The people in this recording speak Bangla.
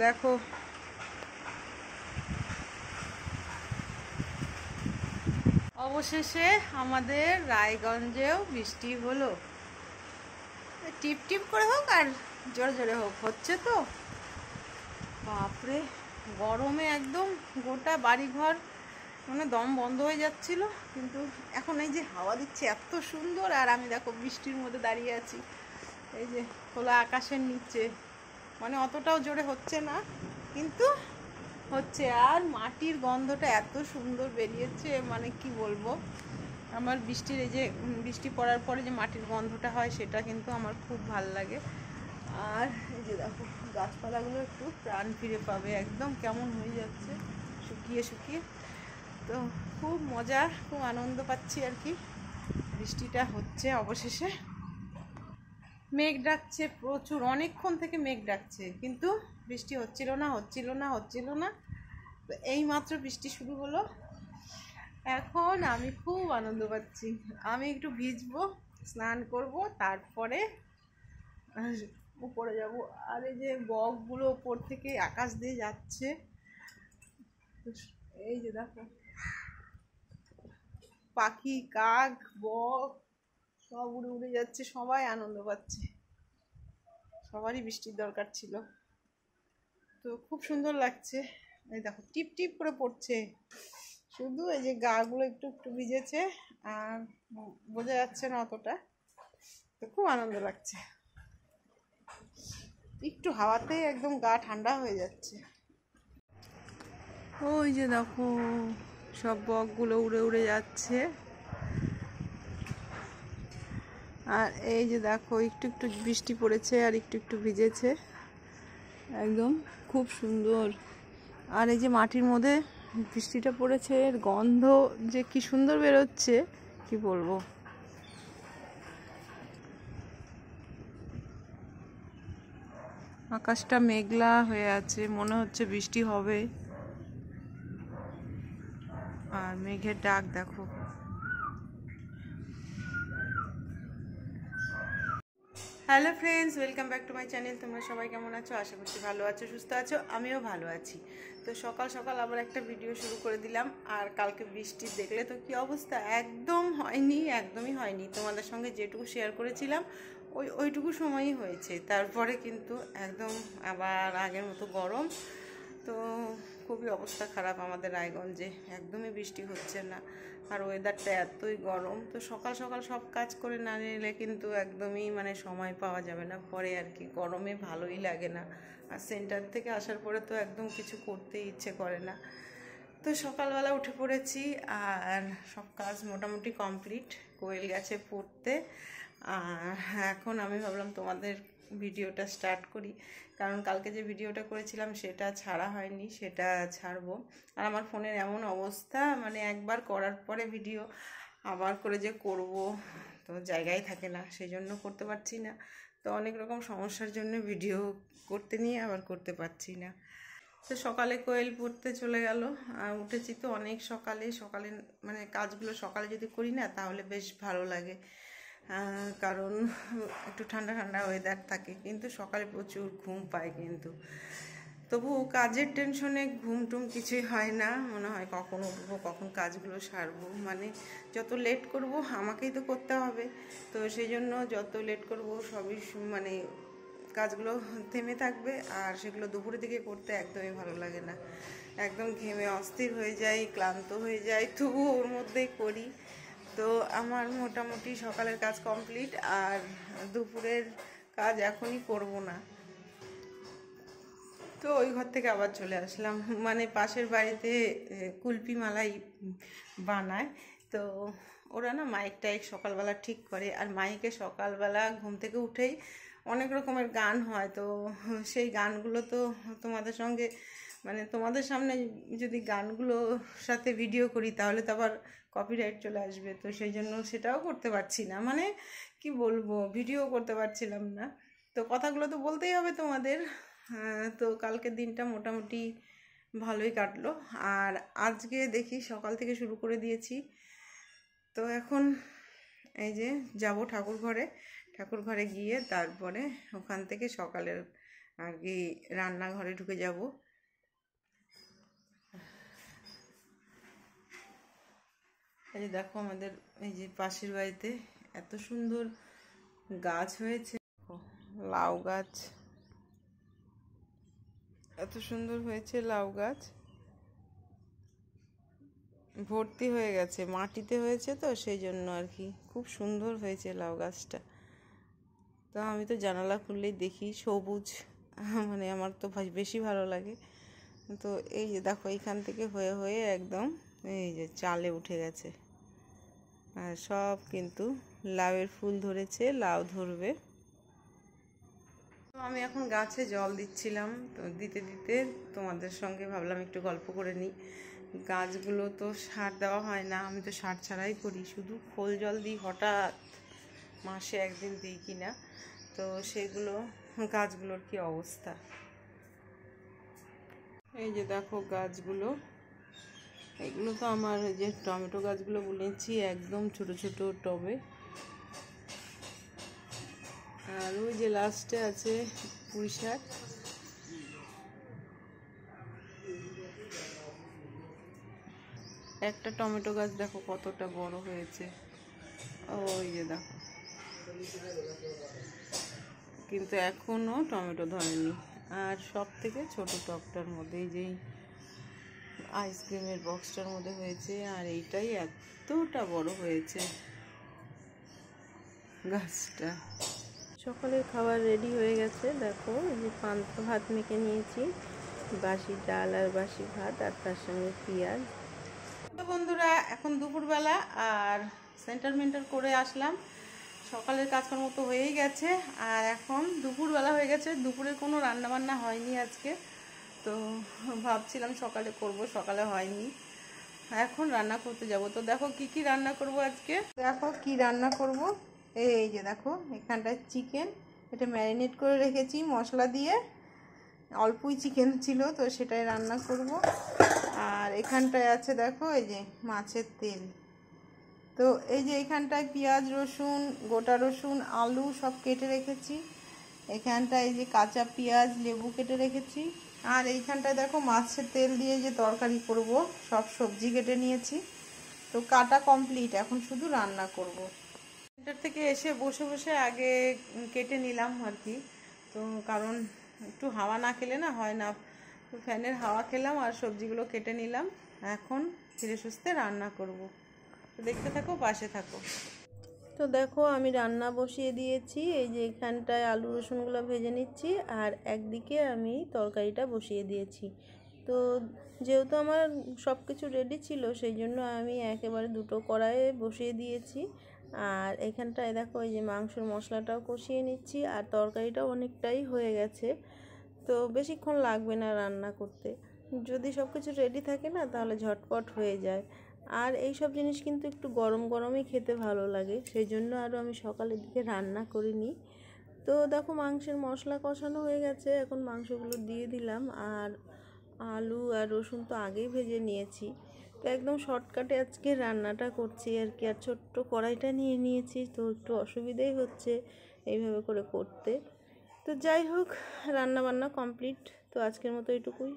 দেখো অবশেষে আমাদের রায়গঞ্জেও বৃষ্টি হলো। টিপ টিপ করে হোক আর জোরে জোরে হোক, হচ্ছে তো। বাপরে, গরমে একদম গোটা বাড়িঘর মানে দম বন্ধ হয়ে যাচ্ছিল, কিন্তু এখন এই যে হাওয়া দিচ্ছে এত সুন্দর, আর আমি দেখো বৃষ্টির মধ্যে দাঁড়িয়ে আছি এই যে খোলা আকাশের নিচে। মানে অতটাও জোরে হচ্ছে না, কিন্তু হচ্ছে। আর মাটির গন্ধটা এত সুন্দর বেরিয়েছে, মানে কি বলবো। আমার বৃষ্টির এই যে বৃষ্টি পড়ার পরে যে মাটির গন্ধটা হয় সেটা কিন্তু আমার খুব ভাল লাগে। আর এই যে দেখো গাছপালাগুলো একটু প্রাণ ফিরে পাবে, একদম কেমন হয়ে যাচ্ছে শুকিয়ে শুকিয়ে। তো খুব মজা, খুব আনন্দ পাচ্ছি আর কি। বৃষ্টিটা হচ্ছে অবশেষে। মেঘ ডাকছে প্রচুর, অনেকক্ষণ থেকে মেঘ ডাকছে, কিন্তু বৃষ্টি হচ্ছিল না। তো এই মাত্র বৃষ্টি শুরু হলো, এখন আমি খুব আনন্দ পাচ্ছি। আমি একটু ভিজবো, স্নান করব, তারপরে উপরে যাব। আর এই যে বকগুলো উপর থেকে আকাশ দিয়ে যাচ্ছে, এই যে দেখো পাখি, কাক, বক সব উড়ে উড়ে যাচ্ছে, সবাই আনন্দ পাচ্ছে। সবারই বৃষ্টির দরকার ছিল, তো খুব সুন্দর লাগছে। এই দেখো টিপ টিপ করে পড়ছে, শুধু এই যে গাগুলো একটু একটু ভিজেছে, আর বোঝা যাচ্ছে না অতটা। তো খুব আনন্দ লাগছে, একটু হাওয়াতে একদম গা ঠান্ডা হয়ে যাচ্ছে। ওই যে দেখো সব বকগুলো উড়ে উড়ে যাচ্ছে, আর এই যে দেখো একটু একটু বৃষ্টি পড়েছে আর একটু একটু ভিজেছে, একদম খুব সুন্দর। আর এই যে মাটির মধ্যে বৃষ্টিটা পড়েছে, এর গন্ধ যে কি সুন্দর বেরোচ্ছে, কি বলবো। আকাশটা মেঘলা হয়ে আছে, মনে হচ্ছে বৃষ্টি হবে। আর মেঘের ডাক দেখো। Hello friends, welcome back to my channel. তোমরা সবাই কেমন আছো? আশা করছি ভালো আছো, সুস্থ আছো। আমিও ভালো আছি। তো সকাল সকাল আবার একটা ভিডিও শুরু করে দিলাম। আর কালকে বৃষ্টি দেখলে তো কি অবস্থা, একদমই হয়নি। তোমাদের সঙ্গে যেটুকু শেয়ার করেছিলাম ওইটুকু সময়ই হয়েছে, তারপরে কিন্তু একদম আবার আগের মতো গরম। তো খুবই অবস্থা খারাপ আমাদের রায়গঞ্জে, একদমই বৃষ্টি হচ্ছে না। আর ওয়েদারটা এতই গরম, তো সকাল সকাল সব কাজ করে না নিলে কিন্তু একদমই মানে সময় পাওয়া যাবে না পরে আর কি। গরমে ভালোই লাগে না, আর সেন্টার থেকে আসার পরে তো একদম কিছু করতেই ইচ্ছে করে না। তো সকালবেলা উঠে পড়েছি, আর সব কাজ মোটামুটি কমপ্লিট। কোয়েল গেছে পড়তে, আর এখন আমি ভাবলাম তোমাদের ভিডিওটা স্টার্ট করি, কারণ কালকে যে ভিডিওটা করেছিলাম সেটা ছাড়া হয়নি, সেটা ছাড়বো। আর আমার ফোনের এমন অবস্থা, মানে একবার করার পরে ভিডিও আবার করে যে করব, তো জায়গায় থাকে না, সেই জন্য করতে পারছি না। তো অনেক রকম সমস্যার জন্য ভিডিও করতে নিয়ে আবার করতে পারছি না। তো সকালে কোয়েল পড়তে চলে গেল, আর উঠেছি তো অনেক সকালে। সকালে মানে কাজগুলো সকালে যদি করি না তাহলে বেশ ভালো লাগে, কারণ একটু ঠান্ডা ঠান্ডা ওয়েদার থাকে। কিন্তু সকালে প্রচুর ঘুম পায়, কিন্তু তবু কাজের টেনশনে ঘুম টুম কিছুই হয় না। মনে হয় কখন উঠবো, কখন কাজগুলো সারবো, মানে যত লেট করব আমাকেই তো করতে হবে। তো সেই জন্য যত লেট করব সবই মানে কাজগুলো থেমে থাকবে, আর সেগুলো দুপুরের দিকে করতে একদমই ভালো লাগে না। একদম ঘেমে অস্থির হয়ে যাই, ক্লান্ত হয়ে যাই, তবু ওর মধ্যেই করি। তো আমার মোটামুটি সকালের কাজ কমপ্লিট, আর দুপুরের কাজ এখনই করব না। তো ওই ঘর থেকে আবার চলে আসলাম, মানে পাশের বাড়িতে কুলপি মালাই বানায়। তো ওরা না মাইক টাইক সকালবেলা ঠিক করে, আর মাইকে সকালবেলা ঘুম থেকে উঠেই অনেক রকমের গান হয়। তো সেই গানগুলো তো তোমাদের সঙ্গে মানে তোমাদের সামনে যদি গানগুলোর সাথে ভিডিও করি তাহলে তো আবার কপিরাইট চলে আসবে। তো সেই জন্য সেটাও করতে পারছি না, মানে কি বলবো, ভিডিও করতে পারছিলাম না। তো কথাগুলো তো বলতেই হবে তোমাদের। তো কালকের দিনটা মোটামুটি ভালোই কাটলো, আর আজকে দেখি সকাল থেকে শুরু করে দিয়েছি। তো এখন এই যে যাব ঠাকুর ঘরে গিয়ে তারপরে ওখান থেকে সকালের আর কি রান্নাঘরে ঢুকে যাব। এই যে দেখো আমাদের এই যে পাশের বাড়িতে এত সুন্দর গাছ হয়েছে, লাউ গাছ এত সুন্দর হয়েছে, লাউ গাছ ভর্তি হয়ে গেছে, মাটিতে হয়েছে তো সেই জন্য আর কি খুব সুন্দর হয়েছে লাউ গাছটা। তো আমি তো জানালা খুললেই দেখি সবুজ, মানে আমার তো বেশি ভালো লাগে। তো এই যে দেখো এইখান থেকে হয়ে হয়ে একদম এই যে চালে উঠে গেছে, আর সব কিন্তু লাউয়ের ফুল ধরেছে, লাউ ধরবে। তো আমি এখন গাছে জল দিচ্ছিলাম, তো দিতে দিতে তোমাদের সঙ্গে ভাবলাম একটু গল্প করে নিই। গাছগুলো তো সার দেওয়া হয় না, আমি তো সার ছাড়াই করি, শুধু খোল জল দিই, হঠাৎ মাসে একদিন দিই কিনা। তো সেগুলো গাছগুলোর কি অবস্থা, এই যে দেখো গাছগুলো, এগুলো তো আমার যে টমেটো গাছগুলো বুনেছি একদম ছোট ছোট টবে। আর ওই যে লাস্টে আছে পুঁই শাক। একটা টমেটো গাছ দেখো কতটা বড় হয়েছে, ওই যে দেখো, কিন্তু এখনো টমেটো ধরেনি। আর সব থেকে ছোট টবটার মধ্যে এই যে আইসক্রিমের বক্সটার মধ্যে হয়েছে, আর এইটাই এতটা বড় হয়েছে গাছটা। সকালের খাবার রেডি হয়ে গেছে, দেখো এই যে পান্তা ভাত মেখে নিয়েছি, বাসি ডাল আর বাসি ভাত, আর তার সঙ্গে পেঁয়াজ। তো বন্ধুরা এখন দুপুরবেলা, আর সেন্টার মেন্টার করে আসলাম, সকালের কাজকর্ম তো হয়েই গেছে, আর এখন দুপুরবেলা হয়ে গেছে, দুপুরে কোনো রান্নাবান্না হয়নি আজকে। তো ভাবছিলাম সকালে করব, সকালে হয়নি, এখন রান্না করতে যাব। তো দেখো কি কি রান্না করব আজকে, দেখো কি রান্না করব। এই যে দেখো এখানটায় চিকেন, এটা ম্যারিনেট করে রেখেছি মশলা দিয়ে, অল্পই চিকেন ছিল তো সেটাই রান্না করব। আর এখানটায় আছে দেখো এই যে মাছের তেল। তো এই যে এখানটায় পেঁয়াজ রসুন, গোটা রসুন, আলু সব কেটে রেখেছি, এখানটায় এই যে কাঁচা পেঁয়াজ লেবু কেটে রেখেছি। আর এইখানটায় দেখো মাছের তেল দিয়ে যে তরকারি করব, সব সবজি কেটে নিয়েছি। তো কাটা কমপ্লিট, এখন শুধু রান্না করব। সেন্টার থেকে এসে বসে বসে আগে কেটে নিলাম আর কি, তো কারণ একটু হাওয়া না খেলে না হয় না, তো ফ্যানের হাওয়া খেলাম আর সবজিগুলো কেটে নিলাম। এখন ধীরে সুস্থে রান্না করব, তো দেখতে থাকো, পাশে থাকো। তো দেখো আমি রান্না বসিয়ে দিয়েছি, এই যে এখানটায় আলু রসুনগুলো ভেজে নিচ্ছি, আর একদিকে আমি তরকারিটা বসিয়ে দিয়েছি। তো যেহেতু আমার সব কিছু রেডি ছিল সেই জন্য আমি একেবারে দুটো কড়াইয়ে বসিয়ে দিয়েছি। আর এখানটায় দেখো এই যে মাংসের মশলাটাও কষিয়ে নিচ্ছি, আর তরকারিটাও অনেকটাই হয়ে গেছে, তো বেশিক্ষণ লাগবে না রান্না করতে। যদি সব কিছু রেডি থাকে না তাহলে ঝটপট হয়ে যায়। আর এই সব জিনিস কিন্তু একটু গরম গরমই খেতে ভালো লাগে, সেই জন্য আরও আমি সকালের দিকে রান্না করিনি। তো দেখো মাংসের মশলা কষানো হয়ে গেছে, এখন মাংসগুলো দিয়ে দিলাম। আর আলু আর রসুন তো আগেই ভেজে নিয়েছি, তো একদম শর্টকাটে আজকে রান্নাটা করছি আর কি। আর ছোট্ট কড়াইটা নিয়ে নিয়েছি, তো একটু অসুবিধাই হচ্ছে এইভাবে করে করতে। তো যাই হোক, রান্না বান্না কমপ্লিট, তো আজকের মতো এটুকুই।